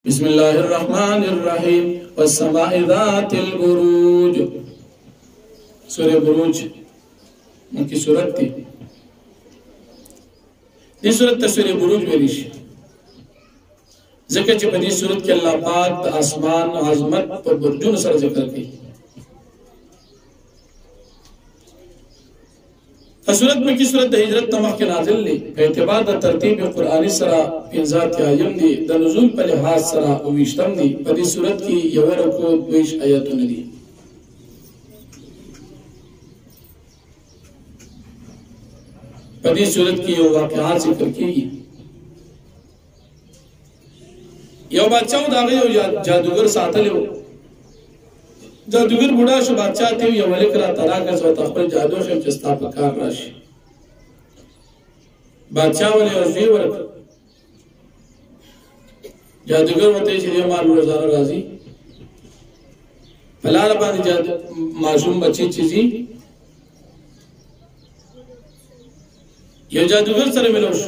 بسم الله الرحمن الرحيم والسماء ذات البروج. سورة بروج مکی سورت تی. دی سورت تا سورة بروج ویلیش ذکر چی پا دی سورت کی اللہ پاک تا آسمان عظمت پر برجون سر ذکر کی. فسورت میں کی صورت دا ہجرت تمخ کے نازل لی پہ اعتبار دا ترتیب قرآنی سرا پینزات آیم دی دا نزول پہ لحاظ سرا اویشتم دی پہ دی صورت کی یور کو دویش آیتون دی. پہ دی صورت کی یو واقعات ذکر کی گی. یو بادشاہ دا گئی یو جادوگر ساتھ لیو جادوگر بڑا شو بادشاہ تیو یا ملک را تراکز و تخبر جادو خیم چستا پکار راشی. بادشاہ ولی عرضی ورک جادوگر و تیچی دیو مال روزانہ رازی پلار باندی معصوم بچی چیزی یو جادوگر سر ملوش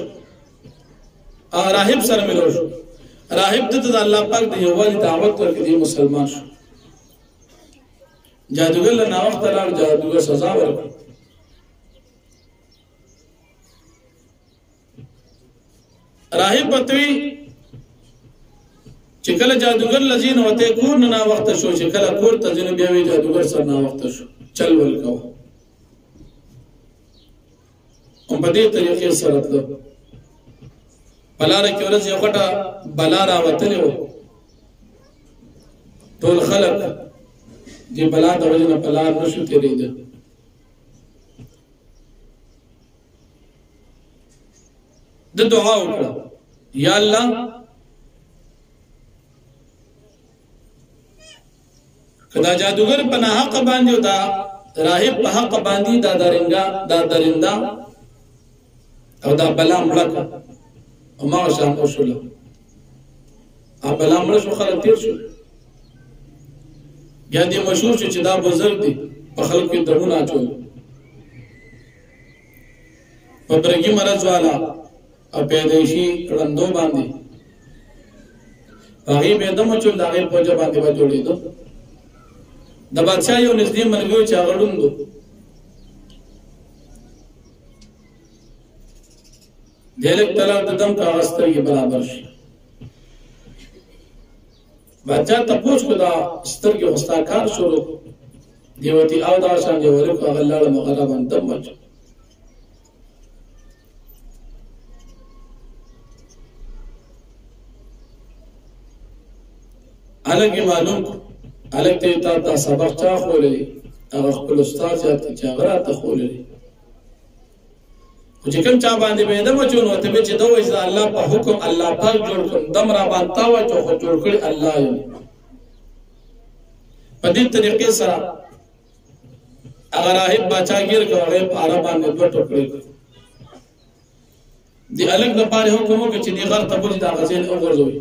راہب سر ملوش. راہب دیتا دا اللہ پاک دیو والی دعوت ورک دی مسلمان شو. جادوگر لنا وقت لار جادوگر سزا ورکو. راہب بطوی چکل جادوگر لزین ہوتے کور نا وقت شو چکل کور تزین بیاوی جادوگر سر نا وقت شو چل ولکو. ام بدی طریقی سرت لو بلا رکی ورز یو خطا بلا را وطلی ہو طول خلق دی بلا دا وجنہ پلار نشو تیری دا. دا دعا اکڑا یا اللہ کدا جادوگر پنا حق باندی دا راہب پا حق باندی دا درندہ او دا بلا ملکا او ما شام اوشولا او بلا ملشو خلق تیر شو یا دی مشہور شو چی دا بزرگ دی پا خلق کی درون آچول پا برگی مرض والا او پیدایشی رندو باندی پا غیب ایدم اچول دا غیب پوجا باندی با جوڑی دو دا بادشاہ یو نزدی مرگیو چا غلون دو دیلک طلاق دم کا غستر کی برابر شی. بادشاہ تپوش کو دا ستر کی غستاکار شروع دیوتی او دا شان جوالک اغلال مغربان دم بچو. علکی معلوم کو علک تیتا تا سبق چا خولی اگر خپل استاد جاتی چا غرات خولی چکم چا باندې به دمو چونو ته به چې دا وایي الله په حکم الله پاک جوړ کړ دم را باندې تا و چې خو جوړ کړی الله یې په دې طریقې سره اگر راهب بچاګیر کوي په عرب باندې دوه ټوکړي دی الګ د پاره حکم وکړي چې دی غر ته بوج دا غزل وګرځوي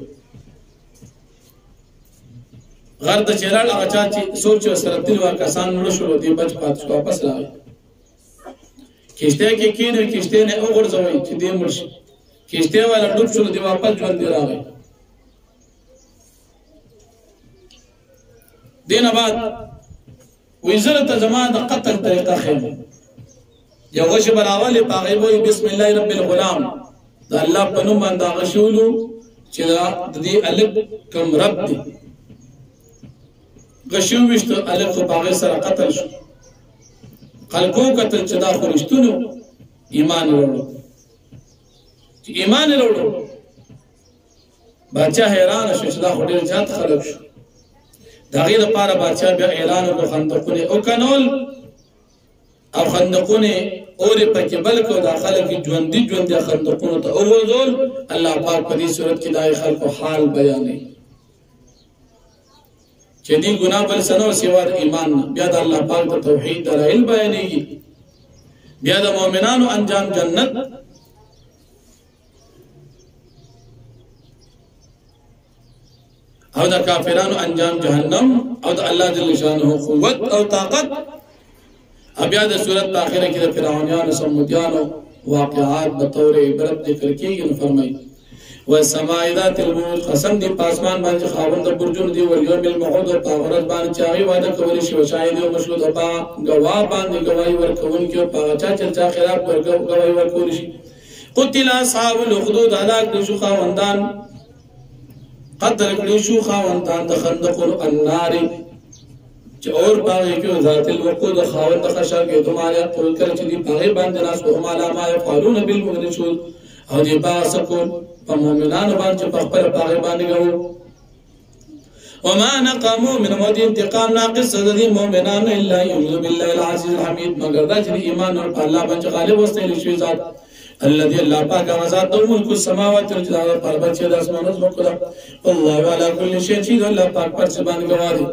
غر د چیرال اچا چې سوچ سره تل وا کسان نور شو دی بچ پات شو واپس راغی کشتے کی کینو کشتے نے اوغر زوئی چی دی مرش کشتے والا ڈوب شلو دی واپس جوان دی راگئی. دین بعد ویزرت زمان دا قتل طریقہ خیم یا غش براوالی پاغیبوی بسم اللہ رب الغلام دا اللہ پنو من دا غشولو چی دا دی علق کم رب دی غشو وشتو علق خو پاغی سر قتل شو خلقو قتل چدا خورشتونو ایمان روڑو ایمان روڑو بادشاہ حیران شو چدا خودیر جات خلق شو دا غیر پارا بادشاہ بیا اعلانو کو خندقونے او کنول او خندقونے اوری پاکی بلکو دا خلقی جوندی خندقونو تا اووزول اللہ پاک پدی صورت کی دائی خلقو حال بیانی چیدی گناہ بل سنو سوار ایمان بیاد اللہ پاک دا توحید دا رائل بیانی گی بیاد مومنانو انجام جنت او دا کافرانو انجام جہنم او دا اللہ جل شانہ قوت او طاقت. اب بیاد صورت تاخرہ کی دا فرعونیانو سمودیانو واقعات بطور عبرت ذکر کی گی فرمائی والسماء ذات البروج قسم دی پاسمان باندې خاوند د برجونو دی والیوم الموعود او پاغرز باندې چاغي وعده کولی شي شاهد او مشهود او گواه باندې گواہی ورکون کې او پاغچا چې خلاف گواہی ورکول شي قتل اصحاب الاخدود هلاك شو خاوندان قتل کړي شو خاوندان د خندق النار چې اور باغې کې ذات الوقود خاوند خشا کې دومره قول کړ چې دی باغې باندې ناس په مالا ما يفعلون بالمؤمنين او دی باغ سکون په مؤمنانو باندې په خپل باغې باندې غو وما نقموا من ودي انتقام ناقص د مؤمنانو الا يؤمنوا بالله العزيز الحميد مگر دا چې ایمان او الله باندې غالب واستل شي ذات الذي الله پاک آزاد دو ملک السماوات والارض پر بچے د اسمانو زمکو دا الله على كل شيء شهيد الله پاک پر سبحان گواهی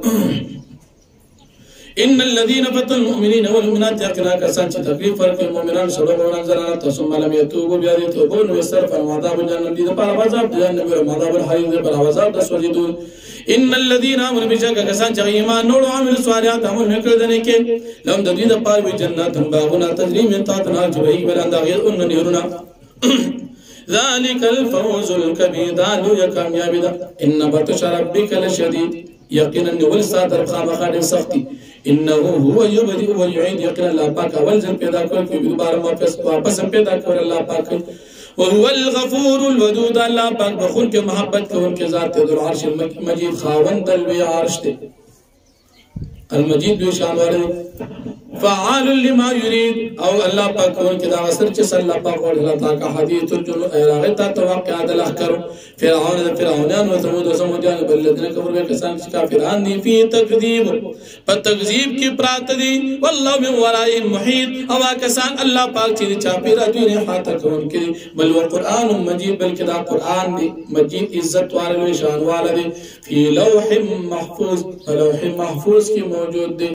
ان الذين فتنوا المؤمنين والمؤمنات يقنا كسان تکلیف فرق المؤمنان سبب ونزلات ثم لم يتوبوا بيتوبون ويستغفر عذاب جهنم دي پر عذاب جهنم عذاب الحريق پر عذاب دسوجدون ان الذين امنوا بشك كسان چې ایمان نور عمل صالحات عمل نکړه کې لم د دې د پاره جنات باغونه تجري من تحتها جبهي بلند غير ان نهرنا ذلك الفوز الكبير دالو يا کامیابی ده ان بطش ربك لشديد یقینا نول صادر خامخانه سختي انه هو يبدئ ويعيد يقينا الله پاک اول ځل پیدا کول کې دوباره واپس پیدا کول الله پاک وهو الغفور الودود الله پاک بخون کې محبت کوون کې ذات ذو العرش المجيد خاوند الوی عرش ته المجيد دو شان والے فعال لما يريد او الله پاک کوون کې دا اثر چې صلی الله پاک الله تعالی کا حدیث الجن اراغه توقعات الاحکر فرعونان و ثمود و ثمودیان بلدن کفر کسان چې کافران دي فی تکذیب په تکذیب کې پرات دي والله من وراء محیط او کسان الله پاک چې چاپیرا دوی نه حاته کوون کې بل قرآن مجید بلکې دا قرآن دی مجید عزت والے شان والے فی لوح محفوظ لوح محفوظ کې موجود دی